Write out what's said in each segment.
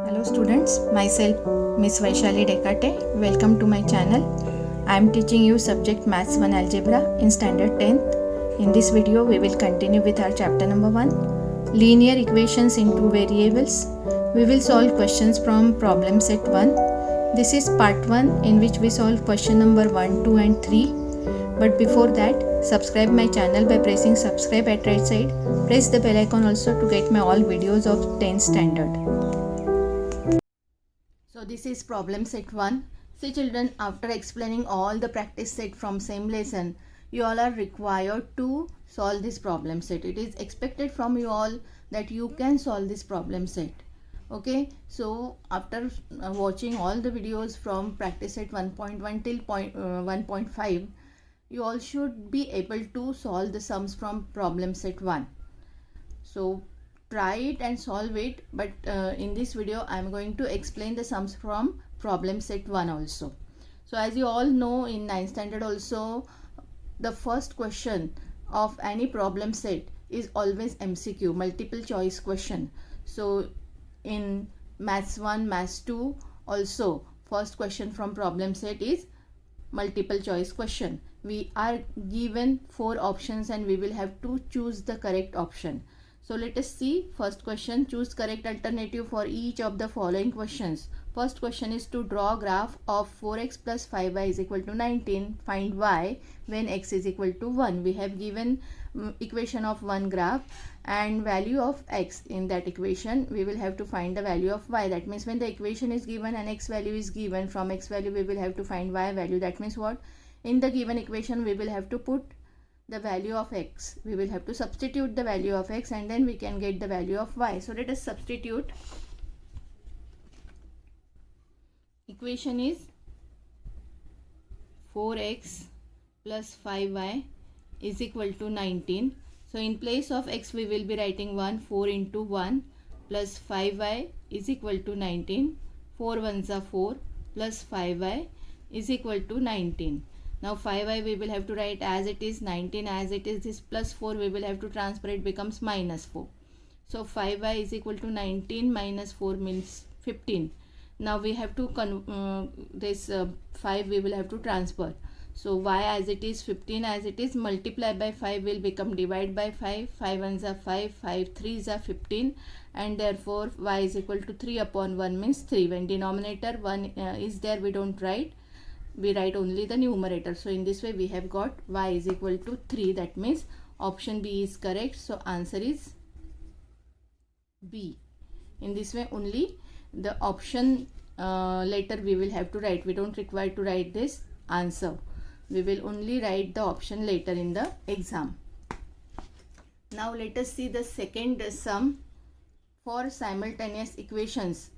Hello students, myself Miss Vaishali Dekate. Welcome to my channel. I am teaching you subject Maths 1 Algebra in standard 10th. In this video we will continue with our chapter number 1, linear equations in two variables. We will solve questions from problem set 1. This is part 1 in which we solve question number 1, 2 and 3. But before that, subscribe my channel by pressing subscribe at right side. Press the bell icon also to get my all videos of 10th standard. So this is problem set 1. See children, after explaining all the practice set from same lesson, you all are required to solve this problem set. It is expected from you all that you can solve this problem set. Okay, so after watching all the videos from practice set 1.1 till 1.5, you all should be able to solve the sums from problem set 1. So try it and solve it, but in this video I am going to explain the sums from problem set 1 also. So as you all know, in 9th standard also, the first question of any problem set is always MCQ, multiple choice question. So in Maths 1, Maths 2 also, first question from problem set is multiple choice question. We are given 4 options and we will have to choose the correct option. So let us see. First question, choose correct alternative for each of the following questions. First question is to draw graph of 4x plus 5y is equal to 19. Find y when x is equal to 1. We have given equation of one graph and value of x in that equation. We will have to find the value of y. That means when the equation is given and x value is given, from x value we will have to find y value. That means what? In the given equation we will have to put the value of x. We will have to substitute the value of x and then we can get the value of y. So let us substitute. Equation is 4x plus 5y is equal to 19. So in place of x we will be writing 1, 4 into 1 plus 5y is equal to 19. 4 ones are 4 plus 5y is equal to 19. Now 5y we will have to write as it is, 19 as it is, this plus 4 we will have to transfer, it becomes minus 4. So 5y is equal to 19 minus 4 means 15. Now we have to 5 we will have to transfer. So y as it is, 15 as it is, multiply by 5 will become divide by 5. 5 ones are 5, 5 threes are 15, and therefore y is equal to 3 upon 1 means 3. When denominator 1 is there, we don't write. We write only the numerator. So in this way we have got y is equal to 3. That means option B is correct. So answer is B. In this way only the option later we will have to write. We don't require to write this answer. We will only write the option later in the exam. Now let us see the second sum for simultaneous equations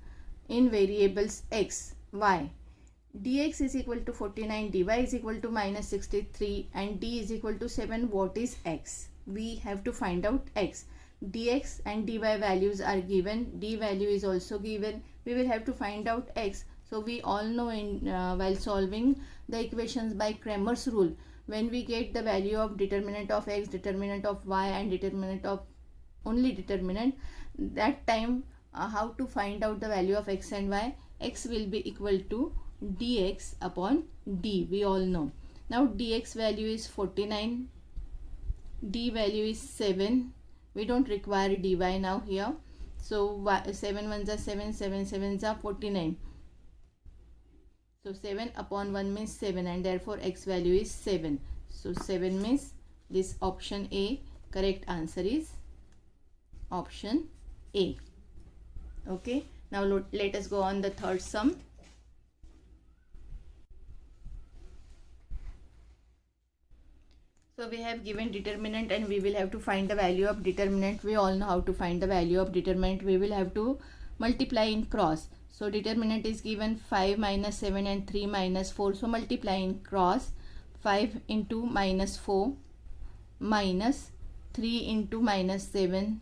in variables x, y. Dx is equal to 49, dy is equal to minus 63 and d is equal to 7. What is x? We have to find out x. Dx and dy values are given, d value is also given. We will have to find out x. So we all know while solving the equations by Cramer's rule, when we get the value of determinant of x, determinant of y and determinant of only determinant, that time how to find out the value of x and y? X will be equal to dx upon d. We all know. Now dx value is 49, d value is 7. We don't require dy now here. So 7 ones are 7, 7 sevens are 49. So 7 upon 1 means 7 and therefore x value is 7. So 7 means this option A. Correct answer is option A. Okay. Now let us go on the third sum. So we have given determinant and we will have to find the value of determinant. We all know how to find the value of determinant. We will have to multiply in cross. So determinant is given 5 minus 7 and 3 minus 4. So multiply in cross. 5 into minus 4 minus 3 into minus 7.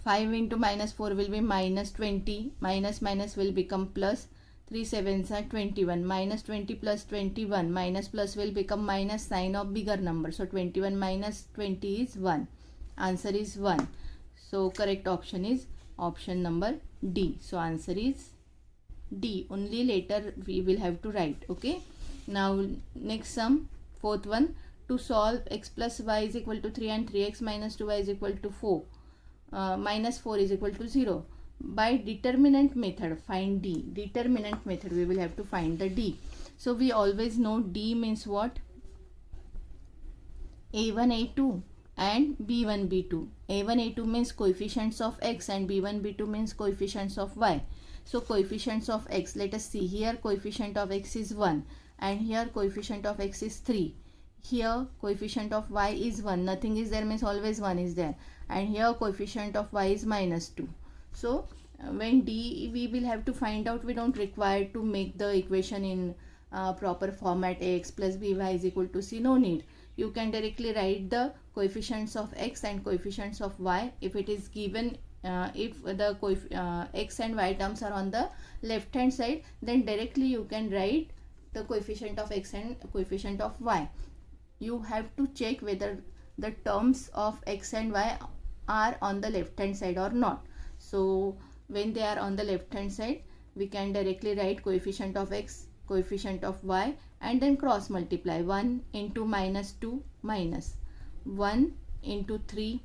5 into minus 4 will be minus 20. Minus minus will become plus. 3 sevens are 21. Minus 20 plus 21. Minus plus will become minus, sign of bigger number. So 21 minus 20 is 1. Answer is 1. So correct option is option number D. So answer is D. Only later we will have to write. Okay. Now next sum, fourth one. To solve x plus y is equal to 3 and 3x minus 2y is equal to 4. Minus 4 is equal to 0. By determinant method, find D. Determinant method, we will have to find the D. So we always know D means what? A1, A2 and B1, B2. A1, A2 means coefficients of x and B1, B2 means coefficients of y. So coefficients of x, let us see. Here coefficient of x is 1 and here coefficient of x is 3. Here coefficient of y is 1. Nothing is there means always 1 is there. And here coefficient of y is minus 2. So when D we will have to find out, we don't require to make the equation in proper format ax plus by is equal to c. No need. You can directly write the coefficients of x and coefficients of y. If it is given, if the x and y terms are on the left hand side, then directly you can write the coefficient of x and coefficient of y. You have to check whether the terms of x and y are on the left hand side or not. So when they are on the left hand side, we can directly write coefficient of x, coefficient of y, and then cross multiply. 1 into minus 2 minus 1 into 3.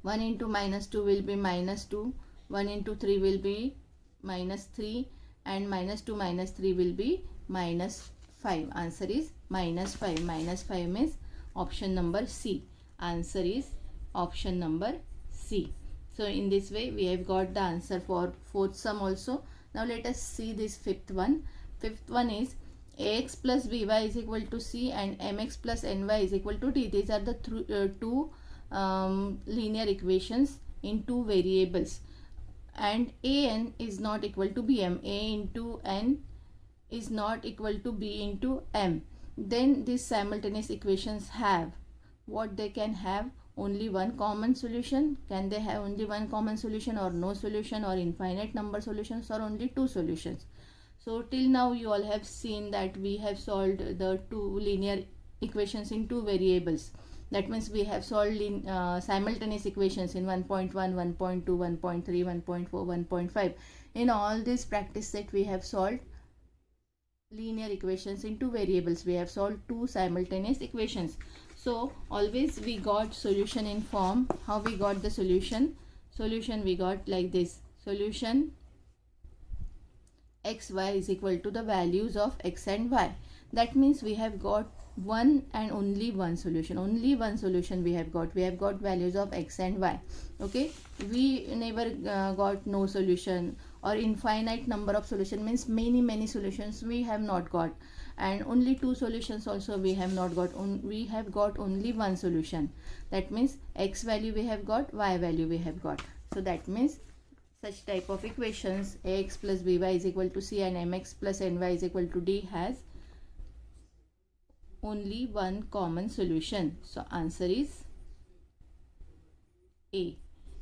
1 into minus 2 will be minus 2. 1 into 3 will be minus 3 and minus 2 minus 3 will be minus 5. Answer is minus 5. Minus 5 means option number C. Answer is option number C. So in this way we have got the answer for fourth sum also. Now let us see this fifth one. Fifth one is ax plus by is equal to c and mx plus ny is equal to d. These are the two linear equations in two variables, and an is not equal to bm. A into n is not equal to b into m. Then these simultaneous equations have what they can have? Only one common solution. Can they have only one common solution or no solution or infinite number solutions or only two solutions? So till now you all have seen that we have solved the two linear equations in two variables. That means we have solved simultaneous equations in 1.1, 1.2, 1.3, 1.4, 1.5. In all this practice set we have solved linear equations in two variables. We have solved two simultaneous equations. So always we got solution in form. How we got the solution? Solution we got like this. Solution xy is equal to the values of x and y. That means we have got one and only one solution. Only one solution we have got. We have got values of x and y. Okay. We never got no solution or infinite number of solution, means many solutions we have not got. And only two solutions also we have not got. We have got only one solution. That means x value we have got, y value we have got. So that means such type of equations ax plus by is equal to c and mx plus ny is equal to d has only one common solution. So answer is A.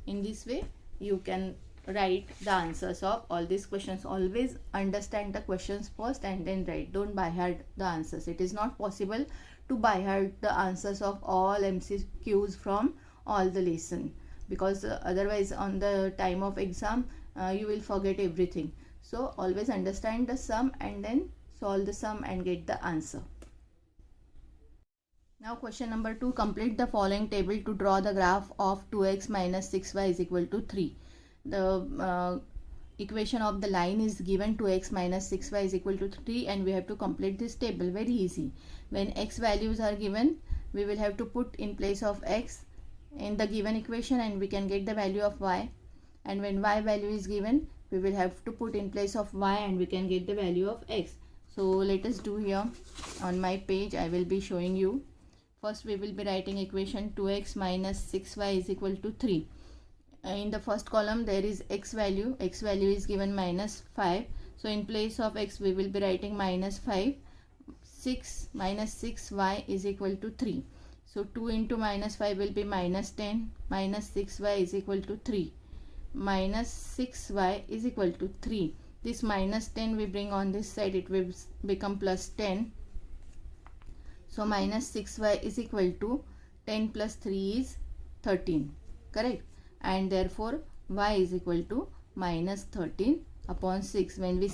In this way you can write the answers of all these questions. Always understand the questions first and then write. Don't by heart the answers. It is not possible to by heart the answers of all MCQs from all the lesson, because otherwise on the time of exam you will forget everything. So always understand the sum and then solve the sum and get the answer. Now question number 2. Complete the following table to draw the graph of 2x minus 6y is equal to 3. The equation of the line is given 2x minus 6y is equal to 3 and we have to complete this table. Very easy. When x values are given, we will have to put in place of x in the given equation and we can get the value of y. And when y value is given, we will have to put in place of y and we can get the value of x. So let us do here. On my page I will be showing you. First we will be writing equation 2x minus 6y is equal to 3. In the first column there is x value. X value is given minus 5. So in place of x we will be writing minus 5. 6 minus 6y is equal to 3. So 2 into minus 5 will be minus 10. Minus 6y is equal to 3. Minus 6y is equal to 3. This minus 10 we bring on this side, it will become plus 10. So minus 6y is equal to 10 plus 3 is 13. Correct? And therefore y is equal to minus 13 upon 6. When we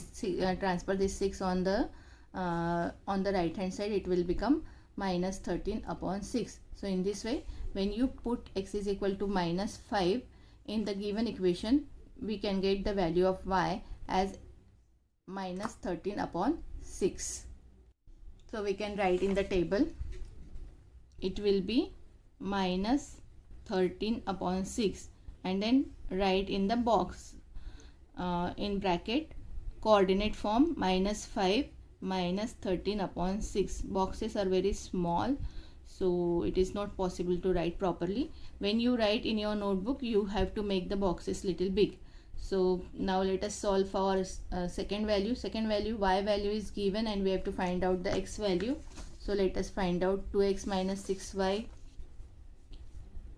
transfer this 6 on the right hand side, it will become minus 13 upon 6. So in this way, when you put x is equal to minus 5 in the given equation, we can get the value of y as minus 13 upon 6. So we can write in the table, it will be minus 13 upon 6, and then write in the box in bracket coordinate form minus 5 minus 13 upon 6. Boxes are very small, so it is not possible to write properly. When you write in your notebook, you have to make the boxes little big. So now let us solve for second value. Y value is given and we have to find out the x value. So let us find out 2x minus 6y.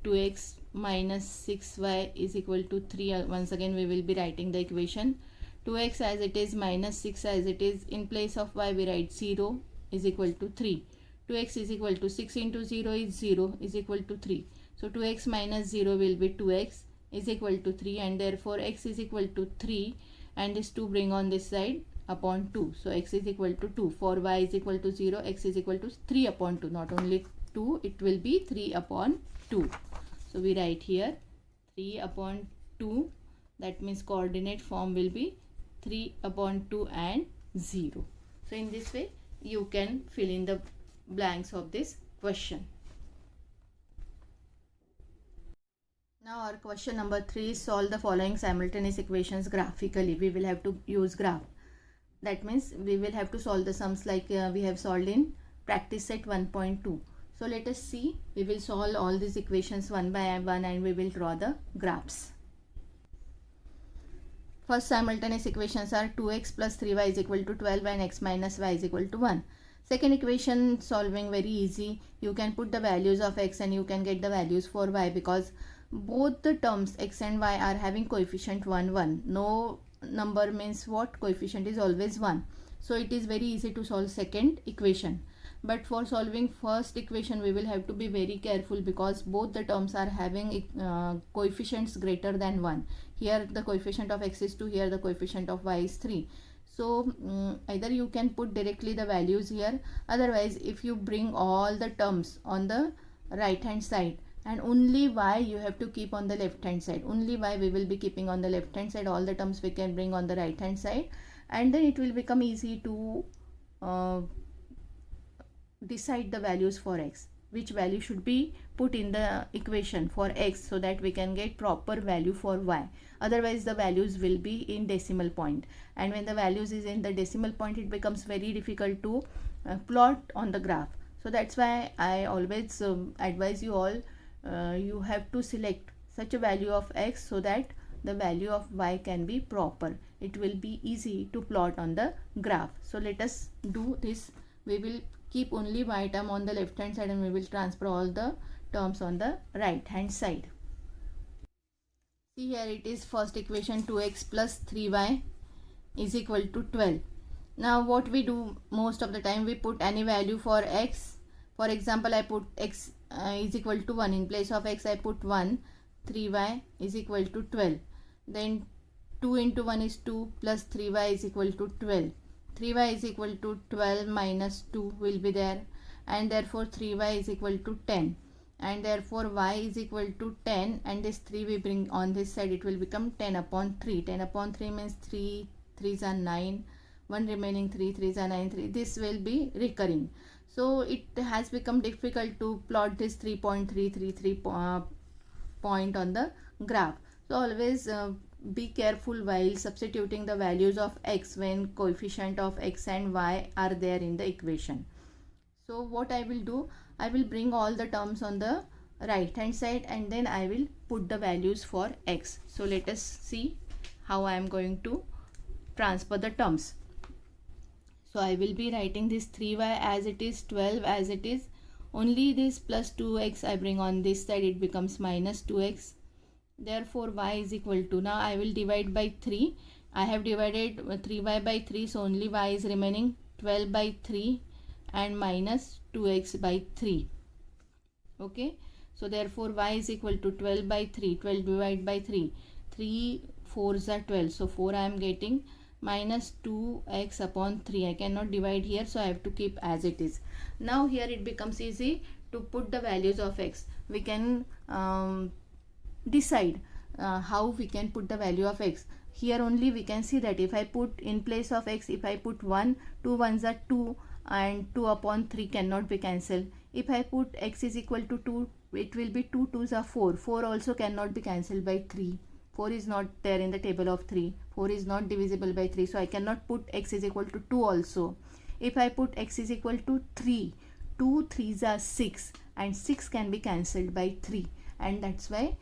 2x minus 6y is equal to 3. Once again we will be writing the equation. 2x as it is minus 6 as it is. In place of y we write 0 is equal to 3. 2x is equal to 6 into 0 is 0 is equal to 3. So 2x minus 0 will be 2x is equal to 3, and therefore x is equal to 3, and this 2 bring on this side upon 2. So x is equal to 2. For y is equal to 0, x is equal to 3 upon 2. Not only 2, it will be 3 upon 2. So we write here 3 upon 2. That means coordinate form will be 3 upon 2 and 0. So in this way, you can fill in the blanks of this question. Now our question number 3 is solve the following simultaneous equations graphically. We will have to use graph. That means we will have to solve the sums like we have solved in practice set 1.2. So let us see. We will solve all these equations one by one and we will draw the graphs. First simultaneous equations are 2x plus 3y is equal to 12 and x minus y is equal to 1. Second equation solving very easy. You can put the values of x and you can get the values for y, because both the terms x and y are having coefficient 1 1. No number means what? Coefficient is always 1. So it is very easy to solve second equation. But for solving first equation we will have to be very careful, because both the terms are having coefficients greater than 1. Here the coefficient of x is 2, here the coefficient of y is 3. So either you can put directly the values here, otherwise if you bring all the terms on the right hand side and only y you have to keep on the left hand side. Only y we will be keeping on the left hand side. All the terms we can bring on the right hand side, and then it will become easy to decide the values for x. Which value should be put in the equation for x, so that we can get proper value for y. Otherwise the values will be in decimal point, and when the values is in the decimal point, it becomes very difficult to plot on the graph. So that's why I always advise you all, you have to select such a value of x so that the value of y can be proper. It will be easy to plot on the graph. So let us do this. We will keep only y term on the left hand side and we will transfer all the terms on the right hand side. See here, it is first equation 2x plus 3y is equal to 12. Now what we do most of the time, we put any value for x. For example, I put x is equal to 1. In place of x I put 1. 3y is equal to 12. Then 2 into 1 is 2 plus 3y is equal to 12. 3y is equal to 12 minus 2 will be there, and therefore 3y is equal to 10, and therefore y is equal to 10, and this 3 we bring on this side, it will become 10 upon 3. 10 upon 3 means 3 3s are 9, 1 remaining 3 3s are 9, 3. This will be recurring. So it has become difficult to plot this 3.333 point on the graph. So always be careful while substituting the values of x when coefficient of x and y are there in the equation. So what I will do, I will bring all the terms on the right hand side and then I will put the values for x. So let us see how I am going to transfer the terms. So I will be writing this 3y as it is, 12 as it is. Only this plus 2x I bring on this side, it becomes minus 2x. Therefore y is equal to, now I will divide by 3. I have divided 3y by 3, so only y is remaining, 12 by 3 and minus 2x by 3. Okay, so therefore y is equal to 12 by 3. 12 divided by 3. 3 4s are 12, so 4 I am getting, minus 2x upon 3. I cannot divide here, so I have to keep as it is. Now here it becomes easy to put the values of x. We can decide how we can put the value of x. Here only we can see that if I put in place of x, if I put 1, 2 ones are 2 and 2 upon 3 cannot be cancelled. If I put x is equal to 2, it will be 2 2s are 4. 4 also cannot be cancelled by 3. 4 is not there in the table of 3. 4 is not divisible by 3. So I cannot put x is equal to 2 also. If I put x is equal to 3, 2 3s are 6 and 6 can be cancelled by 3. And that's why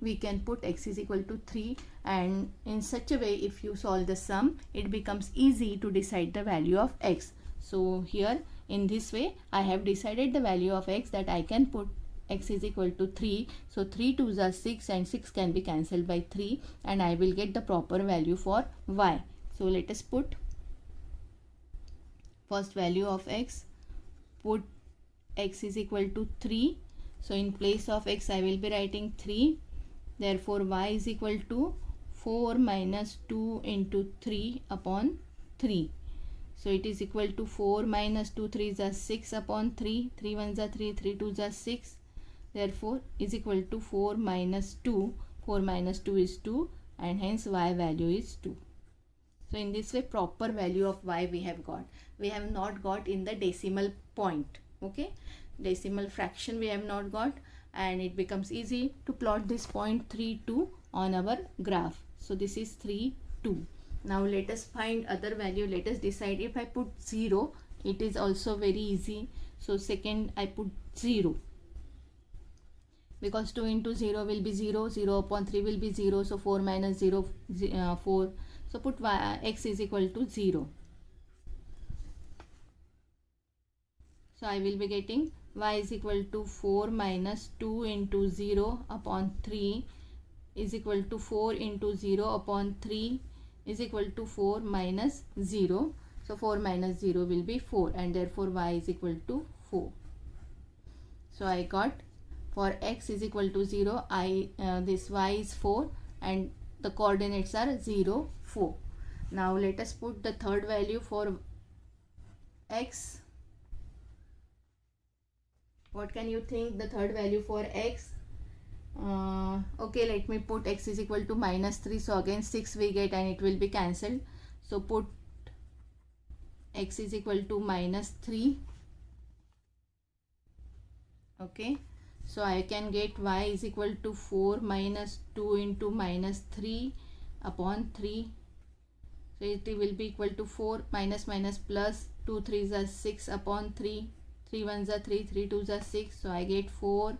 we can put x is equal to 3, and in such a way if you solve the sum, it becomes easy to decide the value of x. So here in this way I have decided the value of x, that I can put x is equal to 3. So 3 2s are 6 and 6 can be cancelled by 3, and I will get the proper value for y. So let us put first value of x. Put x is equal to 3. So in place of x I will be writing 3. Therefore y is equal to 4 minus 2 into 3 upon 3. So it is equal to 4 minus 2 3s are 6 upon 3. 3 1s are 3, 3 2s are 6. Therefore is equal to 4 minus 2. 4 minus 2 is 2, and hence y value is 2. So in this way proper value of y we have got. We have not got in the decimal point. Okay, decimal fraction we have not got, and it becomes easy to plot this point 3 2 on our graph. So this is 3 2. Now let us find other value. Let us decide. If I put 0, it is also very easy. So second I put 0, because 2 into 0 will be 0, 0 upon 3 will be 0, so 4 minus 0 4. So put y, x is equal to 0. So I will be getting y is equal to 4 minus 2 into 0 upon 3 is equal to 4 into 0 upon 3 is equal to 4 minus 0. So 4 minus 0 will be 4, and therefore y is equal to 4. So I got for x is equal to 0, this y is 4 and the coordinates are 0 4. Now let us put the third value for x. What can you think the third value for x? Okay, let me put x is equal to minus 3. So again 6 we get and it will be cancelled. So put x is equal to minus 3. Okay, so I can get y is equal to 4 minus 2 into minus 3 upon 3. So it will be equal to 4 minus minus plus 2 3s are 6 upon 3. 3 1s are 3, 3 2s are 6. So I get 4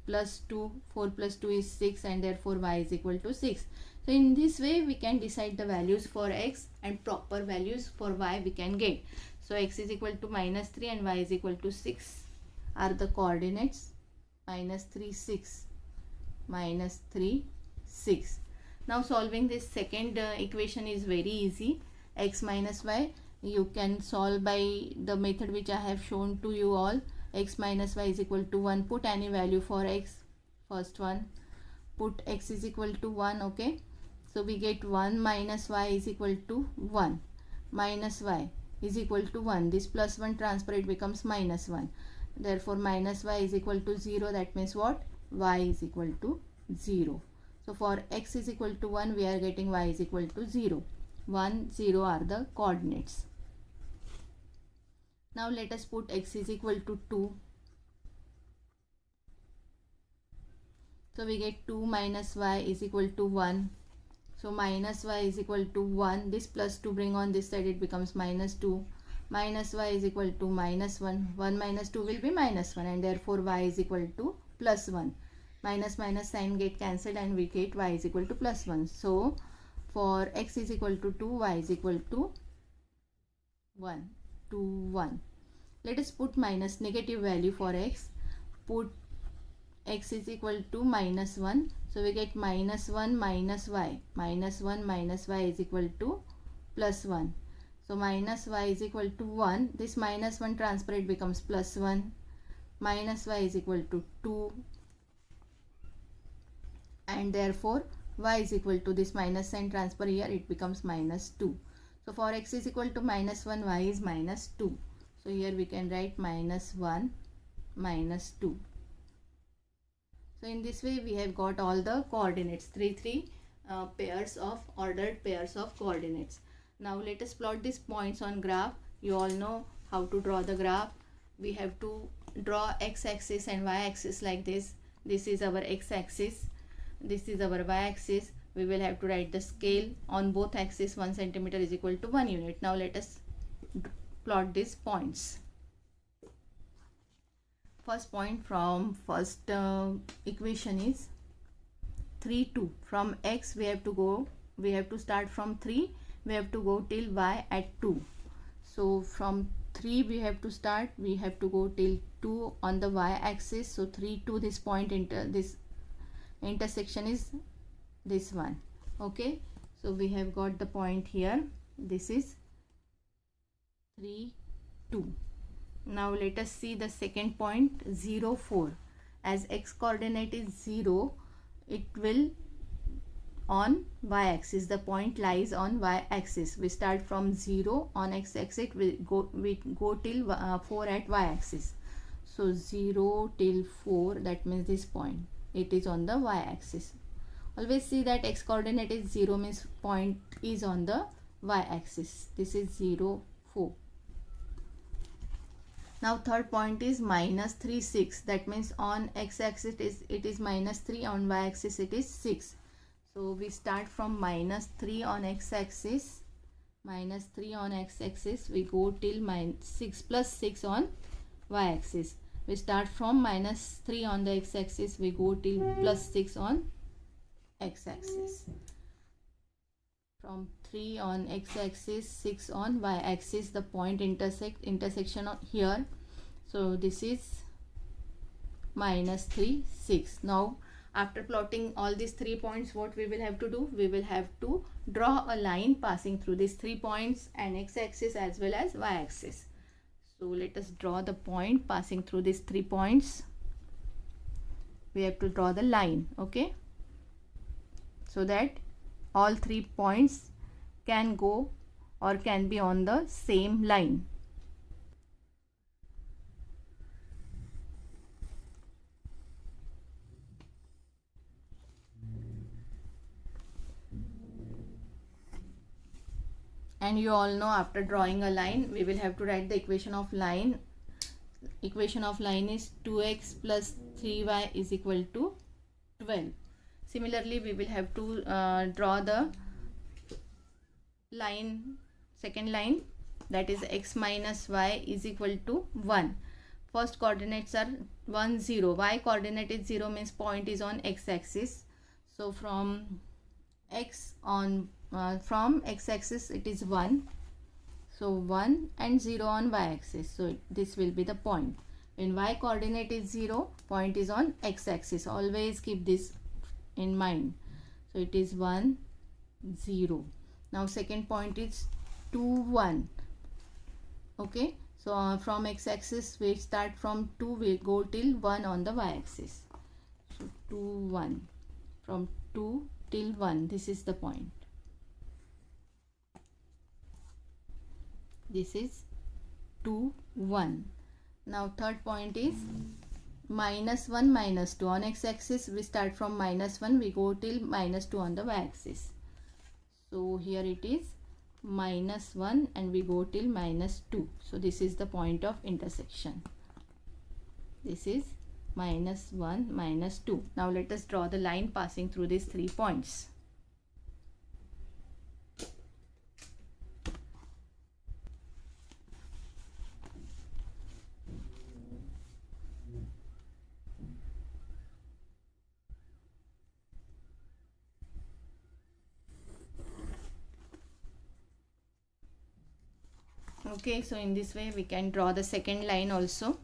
plus 2. 4 plus 2 is 6, and therefore y is equal to 6. So in this way we can decide the values for x, and proper values for y we can get. So x is equal to minus 3 and y is equal to 6 are the coordinates. Minus 3 6, minus 3 6. Now solving this second equation is very easy. X minus y, you can solve by the method which I have shown to you all. X minus y is equal to 1. Put any value for x. First one, put x is equal to 1. Okay, so we get 1 minus y is equal to 1. Minus y is equal to 1. This plus 1 transfer, it becomes minus 1. Therefore minus y is equal to 0. That means what? Y is equal to 0. So for x is equal to 1, we are getting y is equal to 0. 1 0 are the coordinates. Now let us put x is equal to 2. So we get 2 minus y is equal to 1. So minus y is equal to 1. This plus 2 bring on this side, it becomes minus 2. Minus y is equal to minus 1. 1 minus 2 will be minus 1, and therefore y is equal to plus 1. Minus minus sign get cancelled and we get y is equal to plus 1. So for x is equal to 2, y is equal to 1. 2 1. Let us put minus negative value for x. Put x is equal to minus 1. So we get minus 1 minus y. Minus 1 minus y is equal to plus 1. So minus y is equal to 1. This minus 1 transfer, it becomes plus 1. Minus y is equal to 2. and therefore y is equal to this minus sign transfer here, it becomes minus 2. So for x is equal to minus 1, y is minus 2. So here we can write minus 1 minus 2. So in this way we have got all the coordinates, three pairs of ordered pairs of coordinates. Now let us plot these points on graph. You all know how to draw the graph. We have to draw x-axis and y-axis like this. This is our x-axis, this is our y-axis. We will have to write the scale on both axes. 1 centimeter is equal to 1 unit. Now let us plot these points. First point from first equation is 3, 2. From x we have to start from 3, we have to go till y at 2. So from 3 we have to start, we have to go till 2 on the y-axis. So 3 to this point, this intersection is this one. Okay, so we have got the point here. This is 3, 2. Now let us see the second point, 0, 4. As x coordinate is 0, it will on y-axis. The point lies on y-axis. We start from 0 on x-axis. We go till 4 at y-axis. So 0 till 4, that means this point. It is on the y-axis. Always see that x coordinate is 0 means point is on the y-axis. This is 0, 4. Now third point is minus 3, 6. That means on x-axis it is minus 3, on y-axis it is 6. So we start from minus 3 on x-axis. Minus 3 on x-axis. We go till minus 6 plus 6 on y-axis. We start from minus 3 on the x-axis. We go till plus 6 on x-axis. From 3 on x-axis, 6 on y-axis, the point intersection here. So this is minus 3, 6. Now after plotting all these 3 points, what we will have to do? We will have to draw a line passing through these 3 points and x-axis as well as y-axis. So let us draw the point passing through these 3 points. We have to draw the line, okay, so that all 3 points can go or can be on the same line. And you all know after drawing a line, we will have to write the equation of line. Equation of line is 2x plus 3y is equal to 12. Similarly, we will have to draw the line, second line, that is x minus y is equal to 1. First coordinates are 1, 0. Y coordinate is 0 means point is on x-axis. So from x-axis it is 1. So 1 and 0 on y-axis. So this will be the point. When y coordinate is 0, point is on x-axis. Always keep this in mind. So it is 1, 0. Now second point is 2, 1. Okay. So from x-axis we start from 2, we go till 1 on the y-axis. So 2, 1. From 2 till 1. This is the point. This is 2, 1. Now third point is minus 1, minus 2. On x-axis we start from minus 1, we go till minus 2 on the y-axis. So here it is minus 1 and we go till minus 2. So this is the point of intersection. This is minus 1, minus 2. Now let us draw the line passing through these 3 points. Okay, so in this way we can draw the second line also.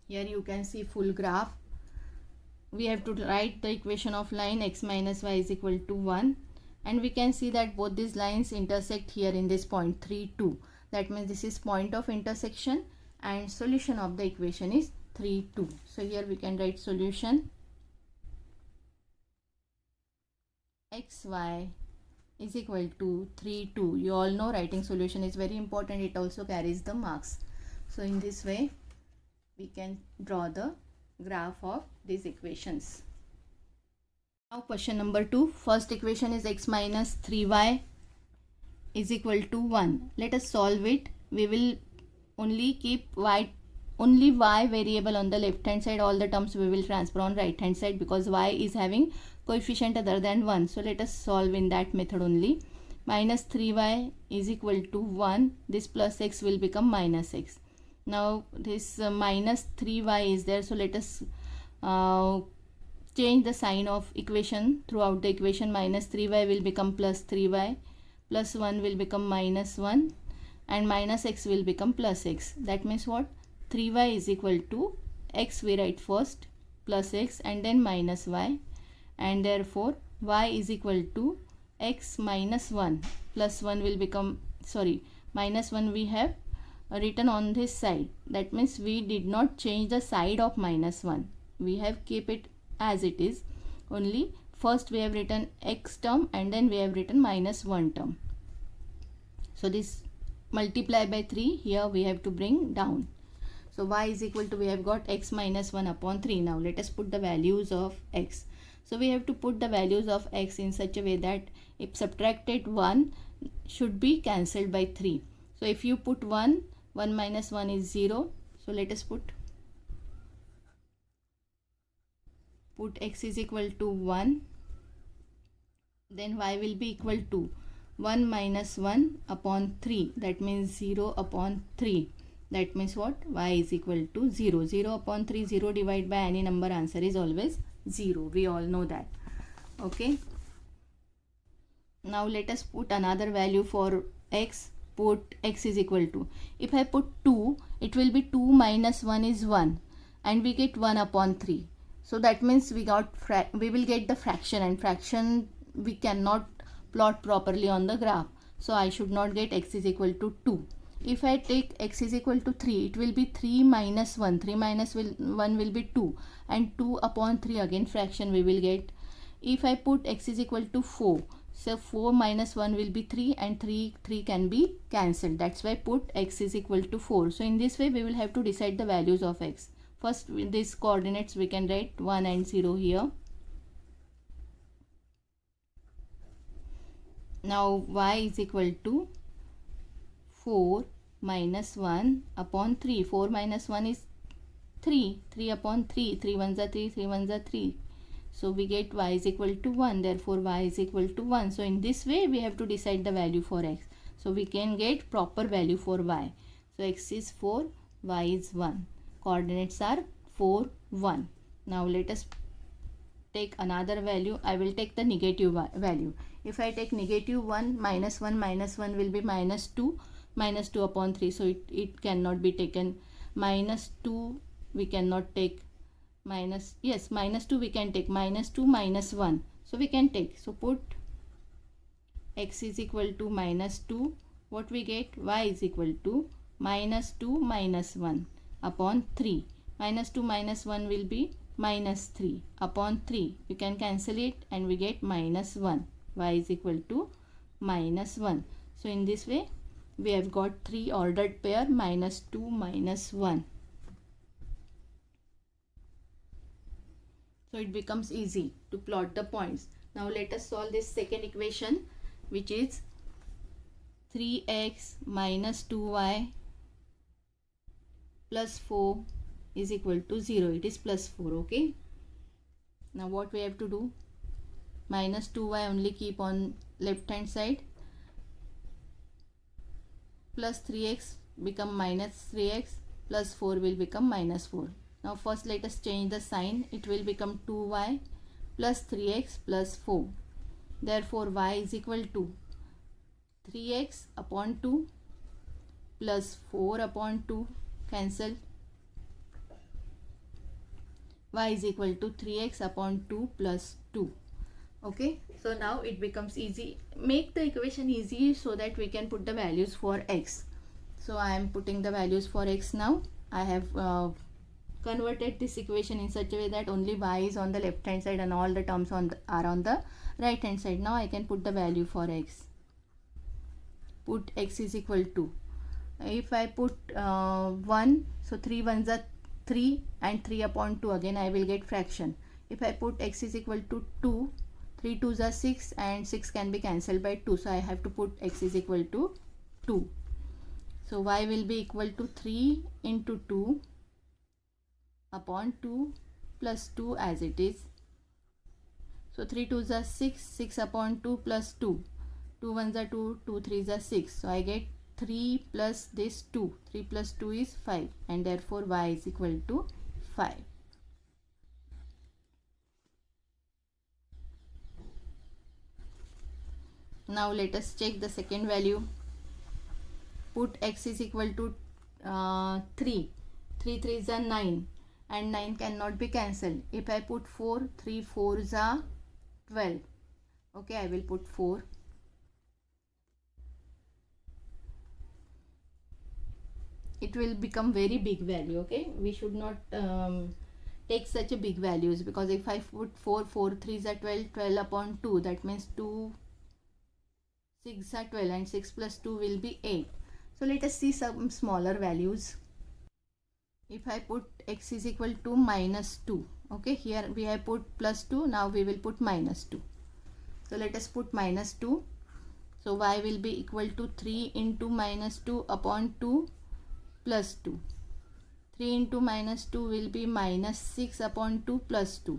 Here you can see full graph. We have to write the equation of line x minus y is equal to 1. And we can see that both these lines intersect here in this point 3, 2. That means this is point of intersection and solution of the equation is 3, 2. So here we can write solution. xy is equal to 3, 2. You all know writing solution is very important. It also carries the marks. So in this way, we can draw the graph of these equations. Now question number 2. First equation is x minus 3y is equal to 1. Let us solve it. We will only keep only y variable on the left hand side. All the terms we will transfer on right hand side because y is having coefficient other than 1. So let us solve in that method only. Minus 3y is equal to 1. This plus x will become minus x. Now this minus 3y is there. So let us change the sign of equation throughout the equation. Minus 3y will become plus 3y. Plus 1 will become minus 1. And minus x will become plus x. That means what? 3y is equal to x we write first plus x and then minus y, and therefore y is equal to x minus 1 plus 1 will become minus 1 we have written on this side. That means we did not change the side of minus 1. We have keep it as it is. Only first we have written x term and then we have written minus 1 term. So this multiply by 3 here we have to bring down. So y is equal to, we have got x minus 1 upon 3. Now let us put the values of x. So we have to put the values of x in such a way that if subtracted 1 should be cancelled by 3. So if you put 1, 1 minus 1 is 0. So let us put x is equal to 1. Then y will be equal to 1 minus 1 upon 3. That means 0 upon 3. That means what? Y is equal to 0. 0 upon 3, 0 divided by any number, answer is always 0. We all know that. Okay. Now let us put another value for x. Put x is equal to, if I put 2, it will be 2 minus 1 is 1 and we get 1 upon 3. So that means we will get the fraction, and fraction we cannot plot properly on the graph. So I should not get x is equal to 2. If I take x is equal to 3, it will be 3 minus 1. 3 minus 1 will be 2. And 2 upon 3 again fraction we will get. If I put x is equal to 4. So 4 minus 1 will be 3 and 3 can be cancelled. That's why put x is equal to 4. So in this way we will have to decide the values of x. First with these coordinates we can write 1 and 0 here. Now y is equal to 4 minus 1 upon 3. 4 minus 1 is 3. 3 upon 3. 3 ones are 3. 3 ones are 3. So we get y is equal to 1. Therefore y is equal to 1. So in this way we have to decide the value for x. So we can get proper value for y. So x is 4, y is 1. Coordinates are 4, 1. Now let us take another value. I will take the negative value. If I take negative 1 minus 1 will be minus 2. Minus 2 upon 3. So it cannot be taken. Minus 2 we cannot take. Minus 2 we can take. Minus 2 minus 1. So we can take. So put x is equal to minus 2. What we get? Y is equal to minus 2 minus 1 upon 3. Minus 2 minus 1 will be minus 3 upon 3. We can cancel it and we get minus 1. Y is equal to minus 1. So in this way we have got 3 ordered pair minus 2 minus 1. So it becomes easy to plot the points. Now let us solve this second equation, which is 3x minus 2y plus 4 is equal to 0. It is plus 4. Okay. Now what we have to do? Minus 2y only keep on left hand side. Plus 3x become minus 3x, plus 4 will become minus 4. Now first let us change the sign. It will become 2y plus 3x plus 4. Therefore y is equal to 3x upon 2 plus 4 upon 2, cancel. Y is equal to 3x upon 2 plus 2. Okay, so now it becomes easy. Make the equation easy so that we can put the values for x. So I am putting the values for x now. I have converted this equation in such a way that only y is on the left hand side and all the terms are on the right hand side. Now I can put the value for x. Put x is equal to, if I put 1, so 3 ones are 3 and 3 upon 2, again I will get fraction. If I put x is equal to 2, 3 2s are 6 and 6 can be cancelled by 2, so I have to put x is equal to 2. So y will be equal to 3 into 2 upon 2 plus 2 as it is. So 3 2s are 6, 6 upon 2 plus 2, 2 1s are 2, 2 3s are 6. So I get 3 plus this 2, 3 plus 2 is 5, and therefore y is equal to 5. Now let us check the second value. Put x is equal to 3, 3 3s are 9 and 9 cannot be cancelled. If I put 4, 3 4s are 12. Okay, I will put 4. It will become very big value. Okay, we should not take such a big values, because if I put 4, 4 3s are 12, 12 upon 2, that means 2 6 are 12 and 6 plus 2 will be 8. So let us see some smaller values. If I put x is equal to minus 2, okay, here we have put plus 2, now we will put minus 2. So let us put minus 2. So y will be equal to 3 into minus 2 upon 2 plus 2. 3 into minus 2 will be minus 6 upon 2 plus 2.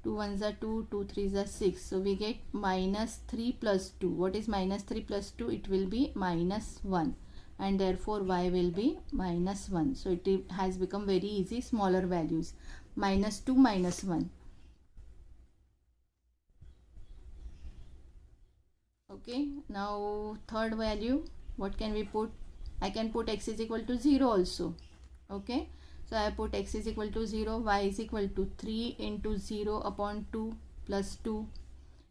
2 1s are 2, 2 3s are 6. So we get minus 3 plus 2. What is minus 3 plus 2? It will be minus 1. And therefore y will be minus 1. So it has become very easy, smaller values. Minus 2, minus 1. Okay, now third value, what can we put? I can put x is equal to 0 also. Okay, so I put x is equal to 0, y is equal to 3 into 0 upon 2 plus 2.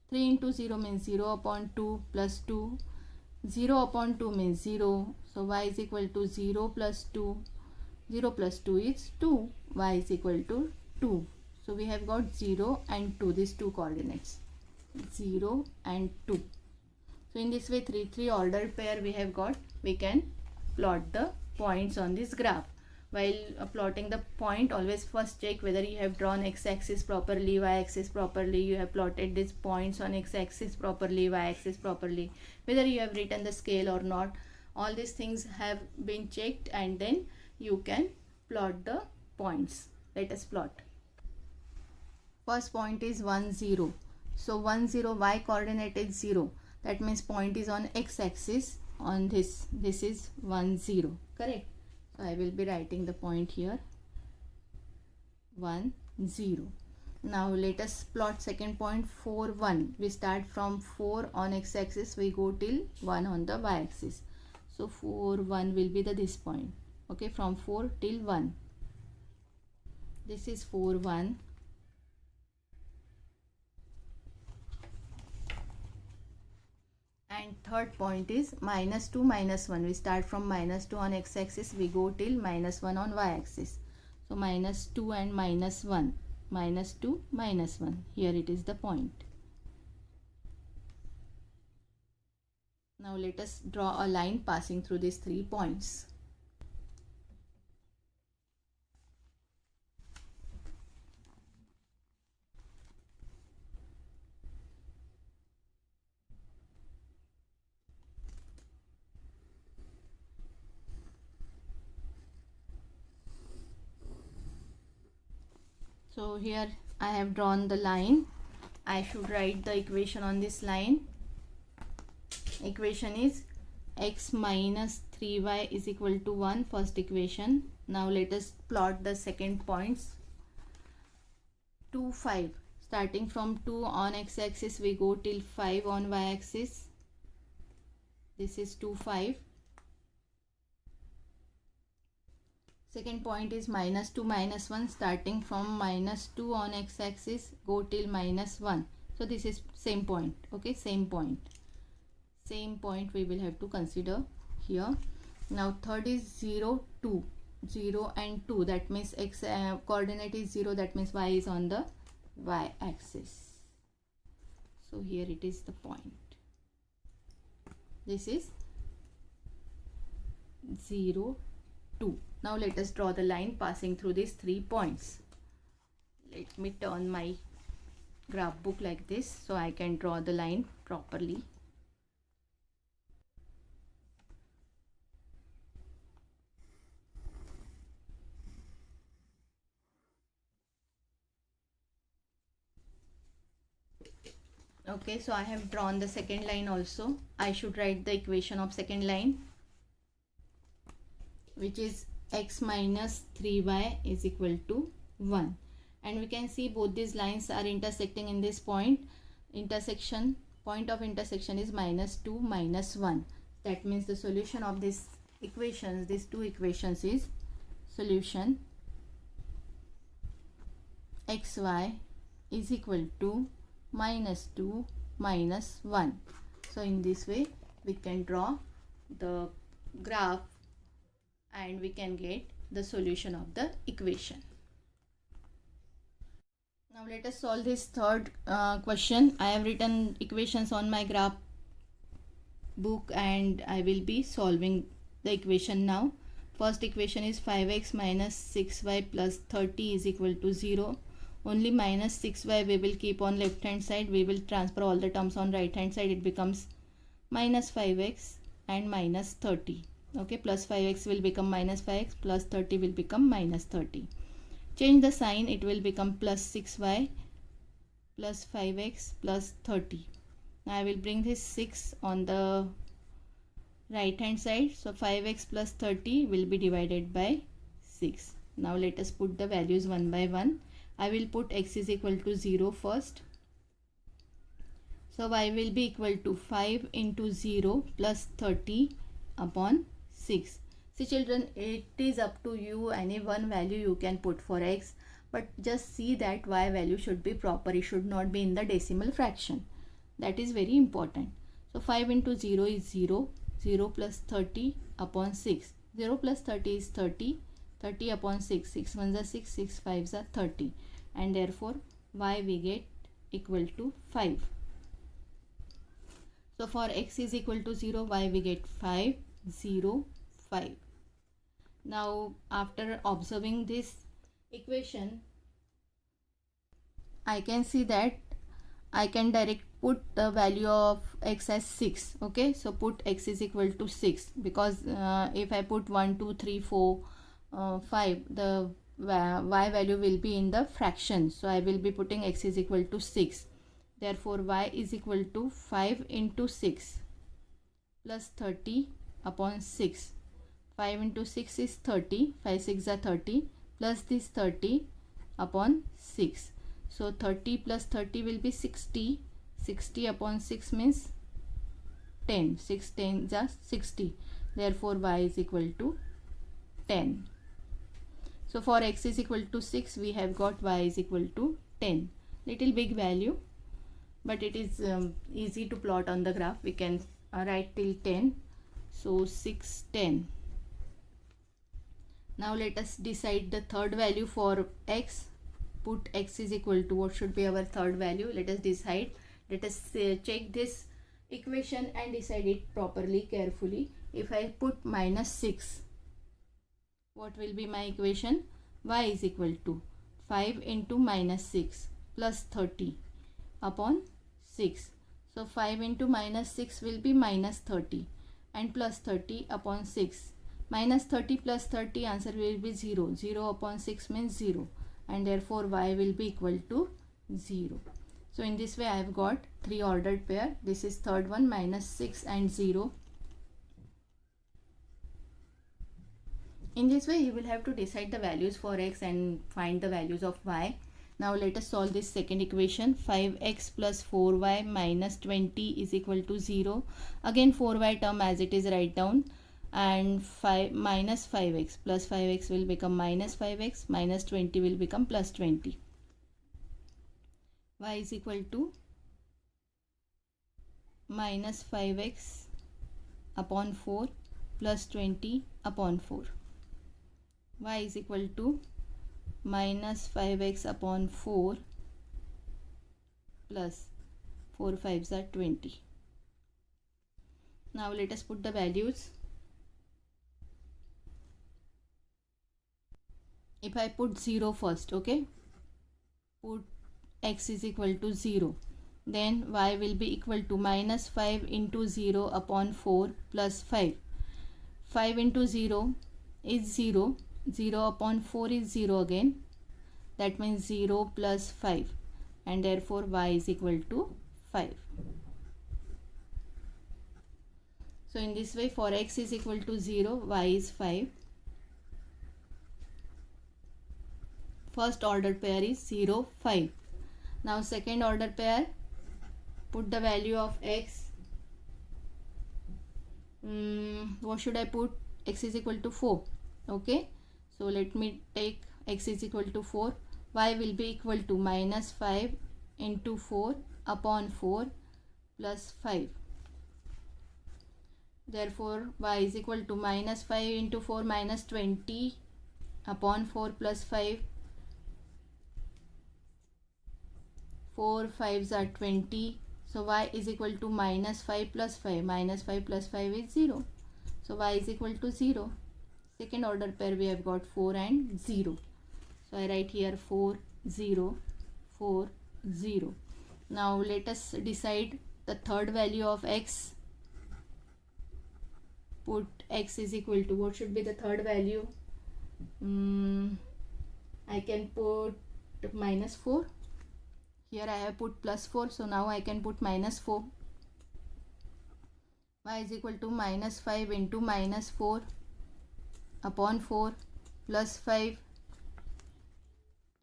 3 into 0 means 0 upon 2 plus 2. 0 upon 2 means 0. So y is equal to 0 plus 2. 0 plus 2 is 2. Y is equal to 2. So we have got 0 and 2, these two coordinates. 0 and 2. So in this way 3 3 ordered pair we have got. We can plot the points on this graph. While plotting the point, always first check whether you have drawn x-axis properly, y-axis properly, you have plotted these points on x-axis properly, y-axis properly, whether you have written the scale or not. All these things have been checked, and then you can plot the points. Let us plot. First point is 1 0. So 1 0, y coordinate is 0. That means point is on x-axis. On this is 1 0. Correct. So I will be writing the point here, 1 0. Now let us plot second point, 4 1. We start from 4 on x-axis, we go till 1 on the y-axis. So 4 1 will be this point. Okay, from 4 till 1. This is 4 1. And third point is minus 2 minus 1. We start from minus 2 on x-axis, we go till minus 1 on y-axis. So minus 2 and minus 1. Minus 2 minus 1. Here it is the point. Now let us draw a line passing through these 3 points. So here I have drawn the line. I should write the equation on this line. Equation is x minus 3y is equal to 1, first equation. Now let us plot the second points. 2 5. Starting from 2 on x-axis, we go till 5 on y-axis. This is 2 5. Second point is minus 2 minus 1. Starting from minus 2 on x-axis, go till minus 1. So this is same point. Okay, same point. Same point we will have to consider here. Now third is 0 2. 0 and 2, that means x coordinate is 0, that means y is on the y axis. So here it is the point. This is 0, 2. Now let us draw the line passing through these 3 points. Let me turn my graph book like this so I can draw the line properly. Okay, so I have drawn the second line also. I should write the equation of second line, which is x minus 3y is equal to 1. And we can see both these lines are intersecting in this point. Point of intersection is minus 2, minus 1. That means the solution of these equations, these two equations, is solution xy is equal to minus 2 minus 1. So in this way we can draw the graph and we can get the solution of the equation. Now let us solve this third question. I have written equations on my graph book and I will be solving the equation now. First equation is 5x minus 6y plus 30 is equal to 0. Only minus 6y we will keep on left hand side. We will transfer all the terms on right hand side. It becomes minus 5x and minus 30. Okay, plus 5x will become minus 5x, plus 30 will become minus 30. Change the sign, it will become plus 6y plus 5x plus 30. Now I will bring this 6 on the right hand side. So 5x plus 30 will be divided by 6. Now let us put the values one by one. I will put x is equal to 0 first. So y will be equal to 5 into 0 plus 30 upon 6. See children, it is up to you, any one value you can put for x, but just see that y value should be proper. It should not be in the decimal fraction. That is very important. So 5 into 0 is 0. 0 plus 30 upon 6. 0 plus 30 is 30. 30 upon 6. 6 ones are 6. 6 5s are 30. And therefore y we get equal to 5. So for x is equal to 0, y we get 5, 0, 5. Now after observing this equation, I can see that I can direct put the value of x as 6. Okay, so put x is equal to 6, because if I put 1, 2, 3, 4, 5, the y value will be in the fraction. So I will be putting x is equal to 6. Therefore y is equal to 5 into 6 plus 30 upon 6. 5 into 6 is 30. 5 6 are 30 plus this 30 upon 6. So 30 plus 30 will be 60. 60 upon 6 means 10. 6 10s are 60. Therefore y is equal to 10. So for x is equal to 6, we have got y is equal to 10. Little big value, but it is easy to plot on the graph. We can write till 10. So 6, 10. Now let us decide the third value for x. Put x is equal to, what should be our third value? Let us decide. Let us check this equation and decide it properly, carefully. If I put minus 6, what will be my equation? Y is equal to 5 into minus 6 plus 30 upon 6. So 5 into minus 6 will be minus 30 and plus 30 upon 6. Minus 30 plus 30, answer will be 0. 0 upon 6 means 0, and therefore y will be equal to 0. So in this way I have got 3 ordered pair. This is third one, minus 6 and 0. In this way you will have to decide the values for x and find the values of y. Now let us solve this second equation. 5x plus 4y minus 20 is equal to 0. Again 4y term as it is, write down, and 5 minus 5x plus 5x will become minus 5x, minus 20 will become plus 20. Y is equal to minus 5x upon 4 plus 20 upon 4. y is equal to minus 5x upon 4 plus 4 5s are 20. Now let us put the values. If I put 0 first, okay, put x is equal to 0, then y will be equal to minus 5 into 0 upon 4 plus 5. 5 into 0 is 0, 0 upon 4 is 0 again, that means 0 plus 5, and therefore y is equal to 5. So in this way, for x is equal to 0, y is 5. First order pair is 0, 5. Now second order pair, put the value of x. What should I put? X is equal to 4. Okay, so let me take x is equal to 4. Y will be equal to minus 5 into 4 upon 4 plus 5. Therefore y is equal to minus 5 into 4 minus 20 upon 4 plus 5. 4 5s are 20. So y is equal to minus 5 plus 5. Minus 5 plus 5 is 0. So y is equal to 0. Second order pair we have got 4 and 0. So I write here 4 0 4 0. Now let us decide the third value of x. Put x is equal to, what should be the third value? I can put minus 4. Here I have put plus 4, so now I can put minus 4. Y is equal to minus 5 into minus 4 upon 4 plus 5.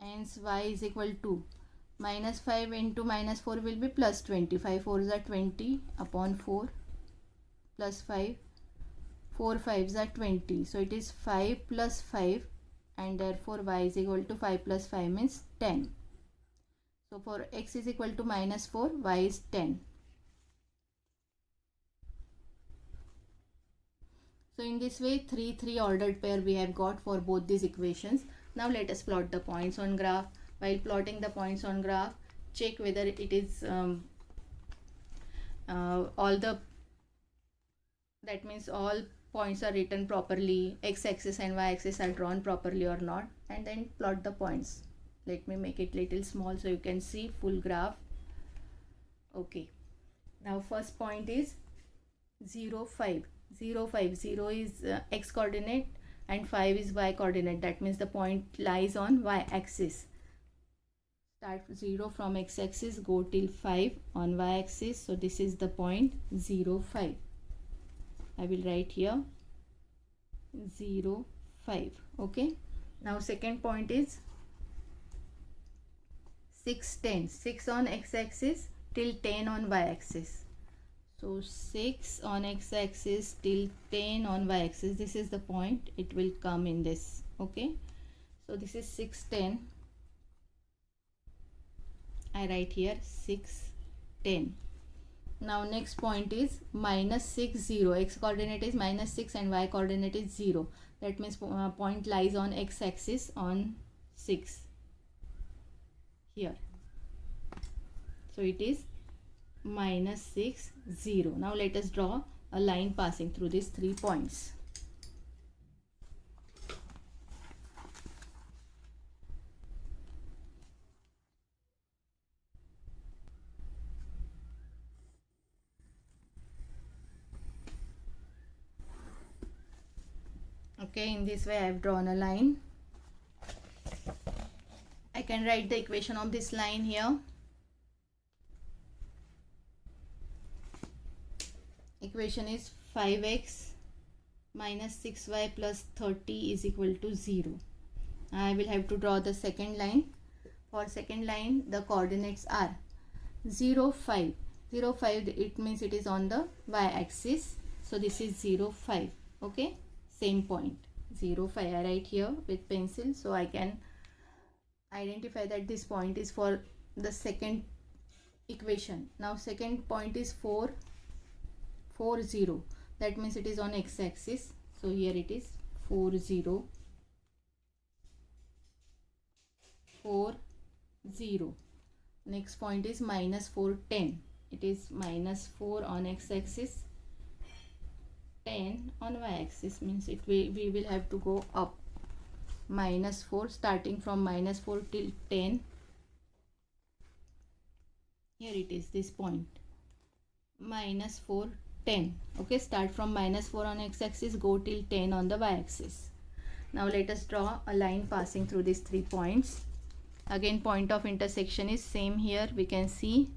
Hence y is equal to minus 5 into minus 4 will be plus 20. 5 4s are 20 upon 4 plus 5. 4 5s are 20. So it is 5 plus 5, and therefore y is equal to 5 plus 5 means 10. So for x is equal to minus 4, y is 10. So in this way, 3 ordered pair we have got for both these equations. Now let us plot the points on graph. While plotting the points on graph, check whether it is that means all points are written properly, x-axis and y-axis are drawn properly or not, and then plot the points. Let me make it little small so you can see full graph. Okay, now first point is 0 5. 0 5. 0 is x coordinate and 5 is y coordinate. That means the point lies on y-axis. Start 0 from x-axis, go till 5 on y-axis. So this is the point 0 5. I will write here 0 5. Okay, now second point is 6 10. 6 on x-axis till 10 on y-axis. So 6 on x-axis till 10 on y-axis. This is the point. It will come in this. Okay, so this is 6 10. I write here 6 10. Now next point is minus 6 0. X coordinate is minus 6 and y coordinate is 0. That means point lies on x-axis on 6 here. So it is minus 6 0. Now let us draw a line passing through these 3 points. Okay, in this way I have drawn a line. I can write the equation of this line here. Equation is 5x minus 6y plus 30 is equal to 0. I will have to draw the second line. For second line, the coordinates are 0 5. 0 5, it means it is on the y-axis. So this is 0 5. Okay, same point 0 5. I write here with pencil so I can identify that this point is for the second equation. Now second point is 4 4 0. That means it is on x-axis. So here it is 4 0. 4, 0. Next point is minus 4, 10. It is minus 4 on x-axis, 10 on y-axis, means we will have to go up. Minus 4, starting from minus 4 till 10. Here it is, this point. Minus 4, 10. Okay, start from minus 4 on x-axis, go till 10 on the y-axis. Now let us draw a line passing through these 3 points. Again, point of intersection is same here, we can see.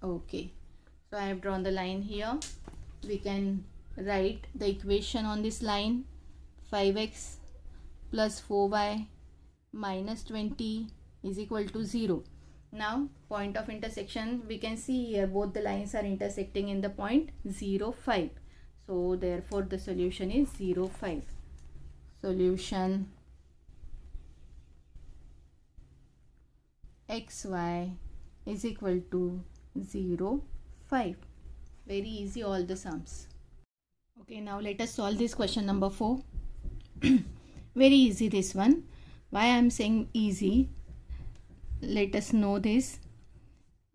Okay, so I have drawn the line here. We can write the equation on this line. 5x plus 4y minus 20 is equal to 0. Now point of intersection, we can see here both the lines are intersecting in the point 0, 5. So therefore the solution is 0, 5. Solution xy is equal to 0, 5. Very easy, all the sums. Okay, now let us solve this question number 4. Very easy this one. Why I am saying easy? Let us know this.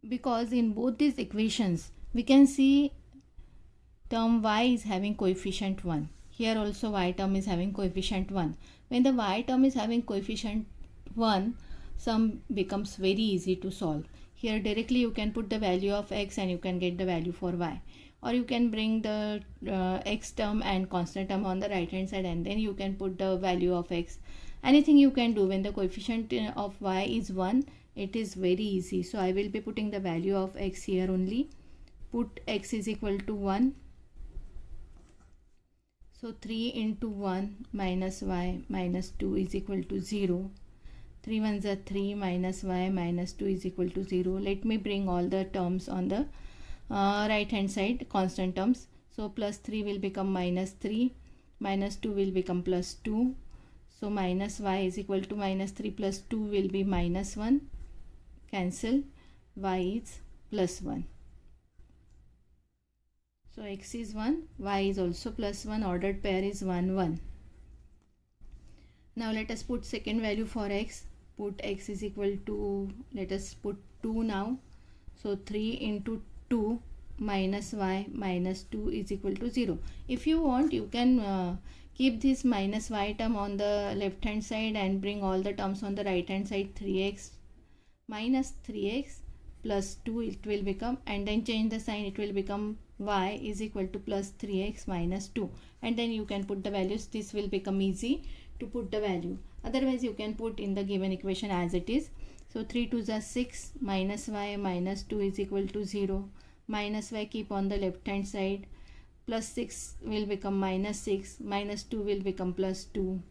Because in both these equations, we can see term y is having coefficient 1. Here also y term is having coefficient 1. When the y term is having coefficient 1, sum becomes very easy to solve. Here directly you can put the value of x and you can get the value for y. Or you can bring the x term and constant term on the right hand side and then you can put the value of x. Anything you can do. When the coefficient of y is 1, it is very easy. So I will be putting the value of x here only. Put x is equal to 1. So 3 into 1 minus y minus 2 is equal to 0. 3 ones are 3 minus y minus 2 is equal to 0. Let me bring all the terms on the right hand side, constant terms. So plus 3 will become minus 3, minus 2 will become plus 2. So minus y is equal to minus 3 plus 2 will be minus 1. Cancel. Y is plus 1. So x is 1, y is also plus 1. Ordered pair is 1, 1. Now let us put second value for x. Put x is equal to, let us put 2 now. So 3 into 2 minus y minus 2 is equal to 0. If you want, you can keep this minus y term on the left hand side and bring all the terms on the right hand side. 3x minus 3x plus 2 it will become, and then change the sign, it will become y is equal to plus 3x minus 2, and then you can put the values. This will become easy to put the value. Otherwise you can put in the given equation as it is. So 3 2s are 6, minus y minus 2 is equal to 0. Minus y keep on the left hand side. Plus 6 will become minus 6. Minus 2 will become plus 2.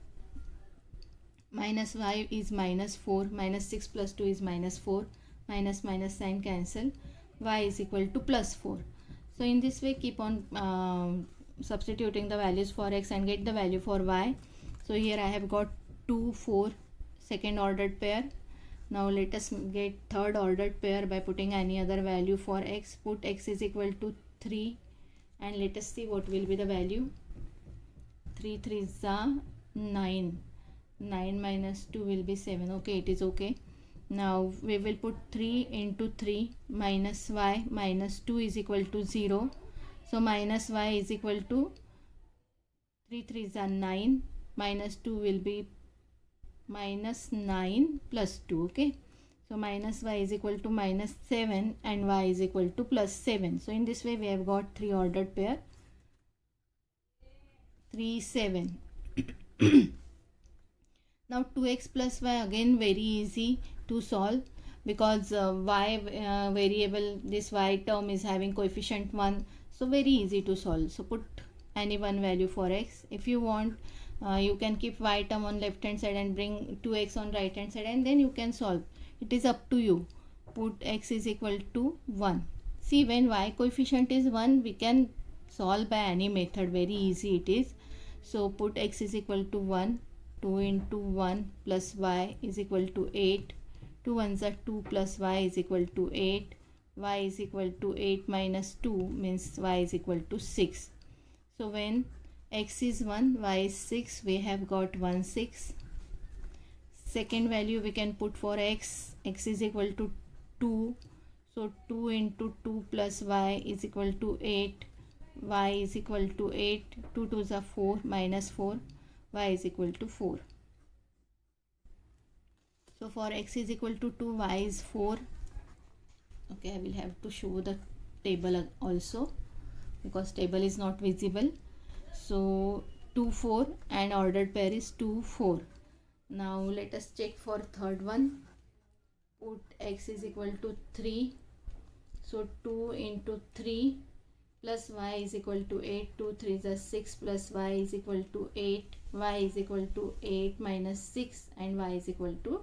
Minus y is minus 4. Minus 6 plus 2 is minus 4. Minus minus sign cancel. Y is equal to plus 4. So in this way keep on substituting the values for x and get the value for y. So here I have got 2, 4, second ordered pair. Now let us get third ordered pair by putting any other value for x. Put x is equal to 3 and let us see what will be the value. 3 3s are 9. 9 minus 2 will be 7. Okay, it is okay. Now we will put 3 into 3 minus y minus 2 is equal to 0. So minus y is equal to 3 3s are 9. Minus 2 will be minus 9 plus 2. Okay, so minus y is equal to minus 7 and y is equal to plus 7. So in this way we have got 3 ordered pair. 3 7. Now 2x plus y, again very easy to solve because y variable, this y term is having coefficient 1, so very easy to solve. So put any one value for x. If you want, you can keep y term on left hand side and bring 2x on right hand side and then you can solve. It is up to you. Put x is equal to 1. See, when y coefficient is 1, we can solve by any method. Very easy it is. So put x is equal to 1. 2 into 1 plus y is equal to 8. 2 ones are 2 plus y is equal to 8. Y is equal to 8 minus 2 means y is equal to 6. So when x is 1, y is 6, we have got 1 6. Second value we can put for x is equal to 2. So 2 into 2 plus y is equal to 8. Y is equal to 8. 2 2s are 4 minus 4. Y is equal to 4. So for x is equal to 2, y is 4. Okay, I will have to show the table also because table is not visible. So 2 4 and ordered pair is 2 4. Now let us check for third one. Put x is equal to 3. So 2 into 3 plus y is equal to 8. 2 3 is 6 plus y is equal to 8. Y is equal to 8 minus 6 and y is equal to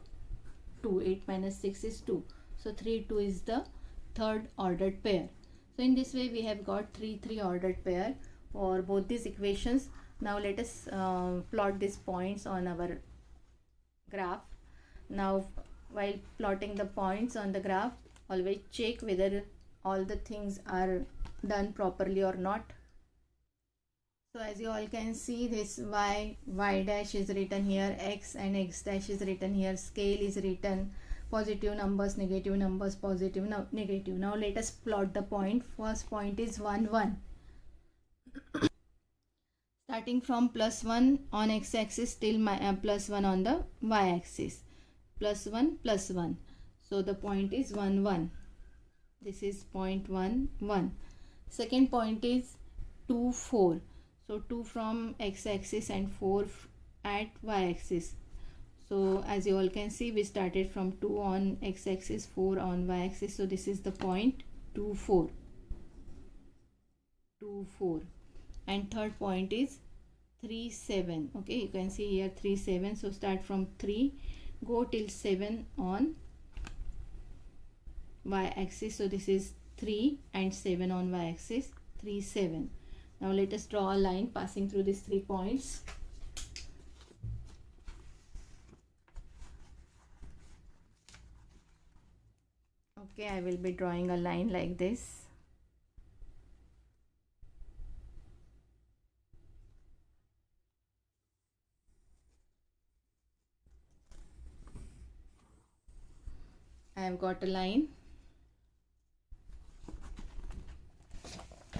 2. 8 minus 6 is 2. So 3 2 is the third ordered pair. So in this way we have got 3 3 ordered pair for both these equations. Now let us plot these points on our graph. Now while plotting the points on the graph, always check whether all the things are done properly or not. So as you all can see, this y dash is written here, x and x dash is written here, scale is written, positive numbers, negative numbers, positive, negative. Now let us plot the point. First point is 1 1. Starting from plus 1 on x axis till plus 1 on the y axis. Plus 1 plus 1. So the point is 1 1. This is point 1 1. Second point is 2 4. So 2 from x axis and 4 at y axis. So as you all can see, we started from 2 on x axis, 4 on y axis. So this is the point 2 4. 2 4. And third point is 3 7. Okay, you can see here 3 7. So start from 3, go till 7 on y axis. So this is 3 and 7 on y axis. 3 7. Now let us draw a line passing through these 3 points. Okay, I will be drawing a line like this. I have got a line.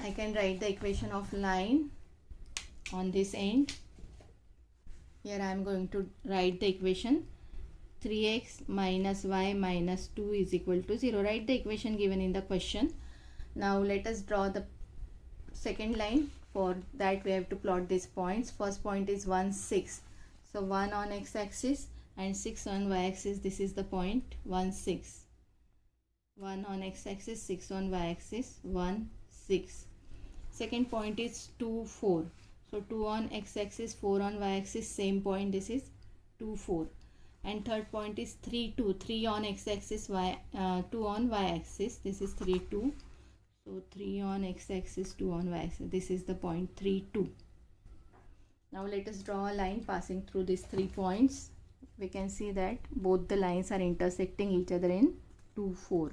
I can write the equation of line on this end. Here I am going to write the equation 3x minus y minus 2 is equal to 0. Write the equation given in the question. Now let us draw the second line. For that we have to plot these points. First point is 1 6. So 1 on x axis and 6 on y axis. This is the point 1 6. 1 on x axis, 6 on y axis, 1 6. Second point is 2 4. So 2 on x axis, 4 on y axis, same point. This is 2 4. And third point is 3 2. 3 on x axis, 2 on y axis. This is 3 2. So 3 on x axis, 2 on y axis. This is the point 3 2. Now let us draw a line passing through these 3 points. We can see that both the lines are intersecting each other in 2 4.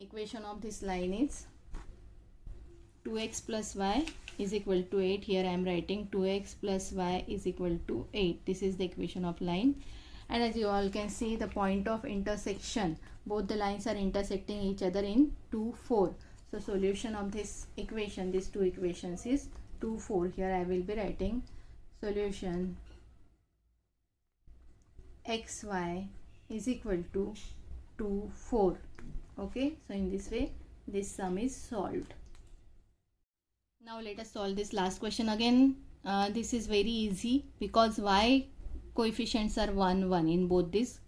Equation of this line is 2x plus y is equal to 8. Here I am writing 2x plus y is equal to 8. This is the equation of line. And as you all can see, the point of intersection, both the lines are intersecting each other in 2 4. So solution of this equation, these two equations, is 2 4. Here I will be writing solution xy is equal to 2 4. Okay, so in this way this sum is solved. Now let us solve this last question again. This is very easy because y coefficients are 1 1 in both these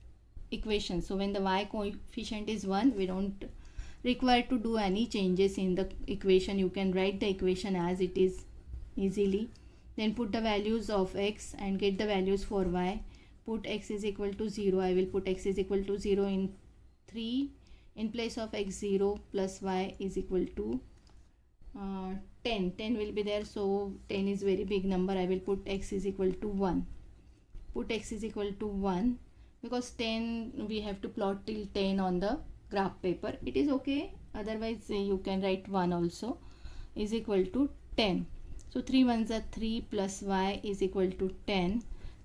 equations. So when the y coefficient is 1, we don't require to do any changes in the equation. You can write the equation as it is easily. Then put the values of x and get the values for y. Put x is equal to 0. I will put x is equal to 0 in 3. In place of x 0 plus y is equal to 10. 10 will be there. So 10 is very big number. I will put x is equal to 1. Put x is equal to 1 because 10 we have to plot till 10 on the graph paper, it is okay. Otherwise you can write 1 also, is equal to 10. So 3 ones are 3 plus y is equal to 10,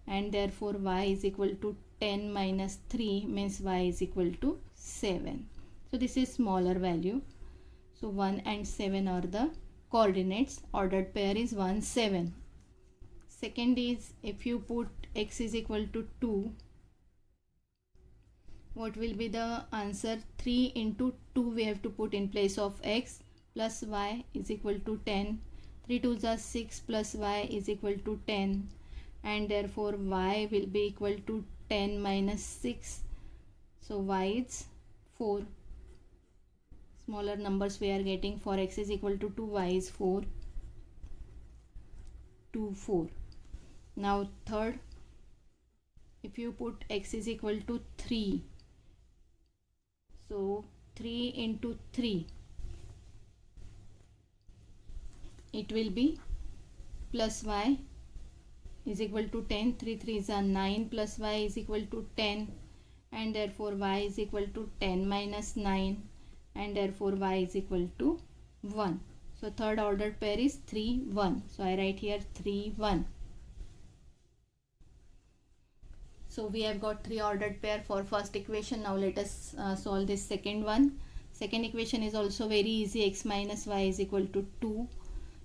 and therefore y is equal to 10 minus 3 means y is equal to 7. So this is smaller value. So 1 and 7 are the coordinates. Ordered pair is 1, 7. Second is, if you put x is equal to 2, what will be the answer? 3 into 2 we have to put in place of x, plus y is equal to 10. 3 2s are 6 plus y is equal to 10, and therefore y will be equal to 10 minus 6. So y is 4. Smaller numbers we are getting. For x is equal to 2, y is 4. 2, 4. Now third, if you put x is equal to 3, so 3 into 3, it will be plus y is equal to 10. 3 3s are 9 plus y is equal to 10, and therefore y is equal to 10 minus 9, and therefore y is equal to 1. So third ordered pair is 3 1. So I write here 3 1. So we have got 3 ordered pair for first equation. Now let us solve this second one. Second equation is also very easy. X minus y is equal to 2.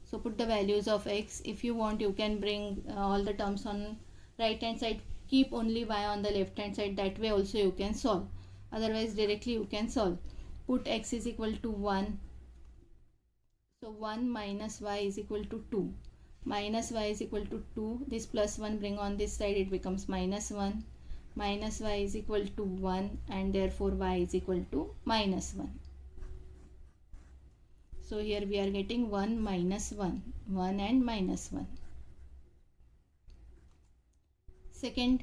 So put the values of x. If you want, you can bring all the terms on right hand side. Keep only y on the left hand side. That way also you can solve. Otherwise directly you can solve. Put x is equal to 1. So 1 minus y is equal to 2. Minus y is equal to 2. This plus 1 bring on this side, it becomes minus 1. Minus y is equal to 1, and therefore y is equal to minus 1. So here we are getting 1 minus 1. 1 and minus 1. Second,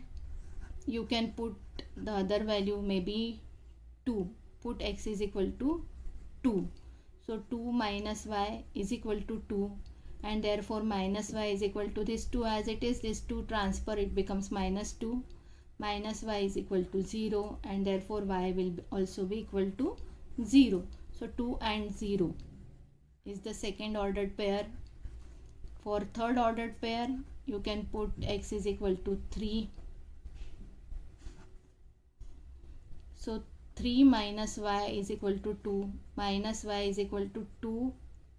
you can put the other value, maybe 2. Put x is equal to 2. So 2 minus y is equal to 2. And therefore minus y is equal to this 2 as it is. This 2 transfer, it becomes minus 2. Minus y is equal to 0, and therefore y will also be equal to 0. So 2 and 0 is the second ordered pair. For third ordered pair, you can put x is equal to 3. So 3 minus y is equal to 2. Minus y is equal to 2.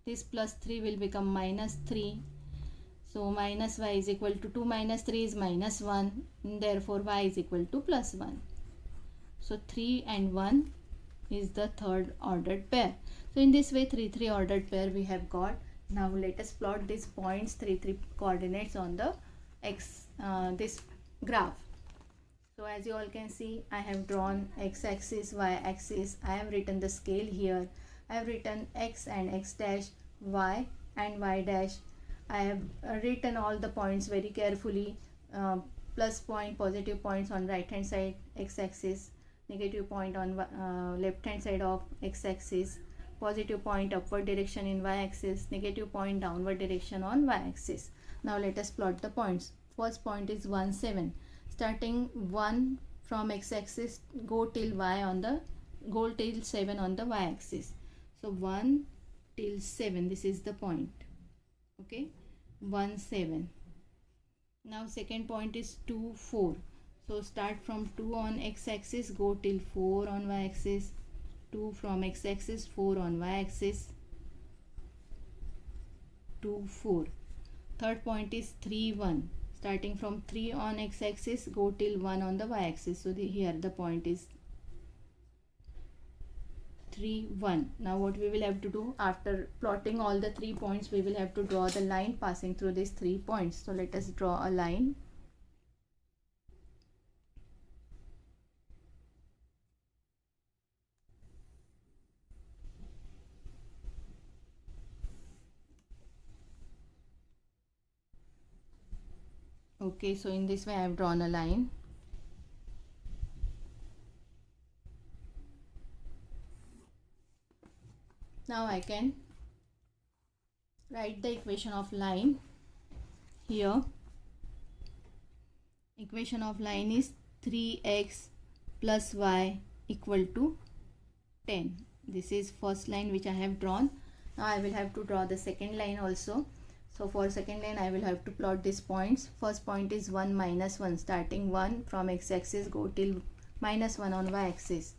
This plus 3 will become minus 3. So minus y is equal to 2 minus 3 is minus 1. Therefore y is equal to plus 1. So 3 and 1 is the third ordered pair. So in this way 3 3 ordered pair we have got. Now let us plot these points 3 3 coordinates on the this graph. So as you all can see, I have drawn x-axis, y-axis. I have written the scale here. I have written x and x dash, y and y dash. I have written all the points very carefully. Plus point, positive points on right hand side x-axis, negative point on left hand side of x-axis, positive point upward direction in y-axis, negative point downward direction on y-axis. Now let us plot the points. First point is 1 7. Starting 1 from x-axis, go till 7 on the y-axis. So 1 till 7, this is the point. Okay, 1 7. Now second point is 2 4. So start from 2 on x-axis, go till 4 on y-axis. 2 from x-axis, 4 on y-axis. 2 4. Third point is 3 1. Starting from 3 on x-axis, go till 1 on the y-axis. So here the point is 3 1. Now what we will have to do, after plotting all the 3 points, we will have to draw the line passing through these 3 points. So let us draw a line. Okay, so in this way I have drawn a line. Now I can write the equation of line here. Equation of line is 3x plus y equal to 10. This is first line which I have drawn. Now I will have to draw the second line also. So for second line I will have to plot these points. First point is 1 minus 1, starting 1 from x-axis go till minus 1 on y-axis.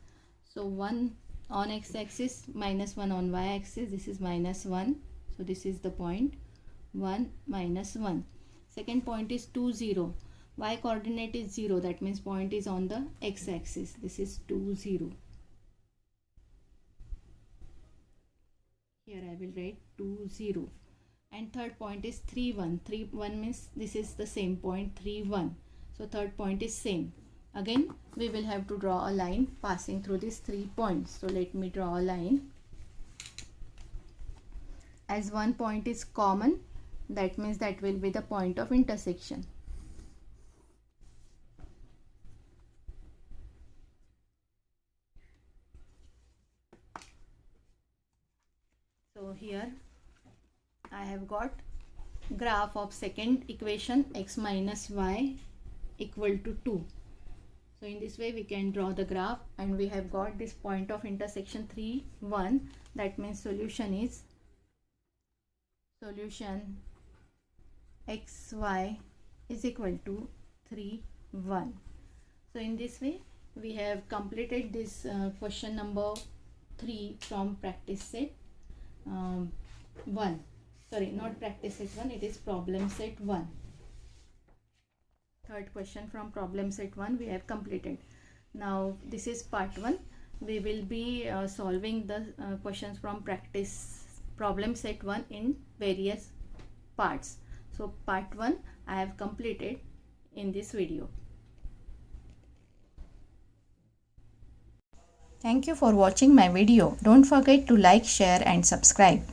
So 1 on x-axis, minus 1 on y-axis, this is minus 1. So this is the point 1 minus 1. Second point is 2 0. Y coordinate is 0, that means point is on the x-axis. This is 2 0. Here I will write 2 0. And third point is 3 1. 3 1 means this is the same point 3 1. So third point is same. Again we will have to draw a line passing through these 3 points. So let me draw a line. As one point is common, that means that will be the point of intersection. So here I have got graph of second equation x minus y equal to 2. So in this way we can draw the graph, and we have got this point of intersection 3 1. That means solution is xy is equal to 3 1. So in this way we have completed this question number 3 from practice set 1. Sorry, not practice set 1, it is problem set 1. Third question from problem set 1 we have completed. Now this is part 1. We will be solving the questions from practice problem set 1 in various parts. So part 1 I have completed in this video. Thank you for watching my video. Don't forget to like, share and subscribe.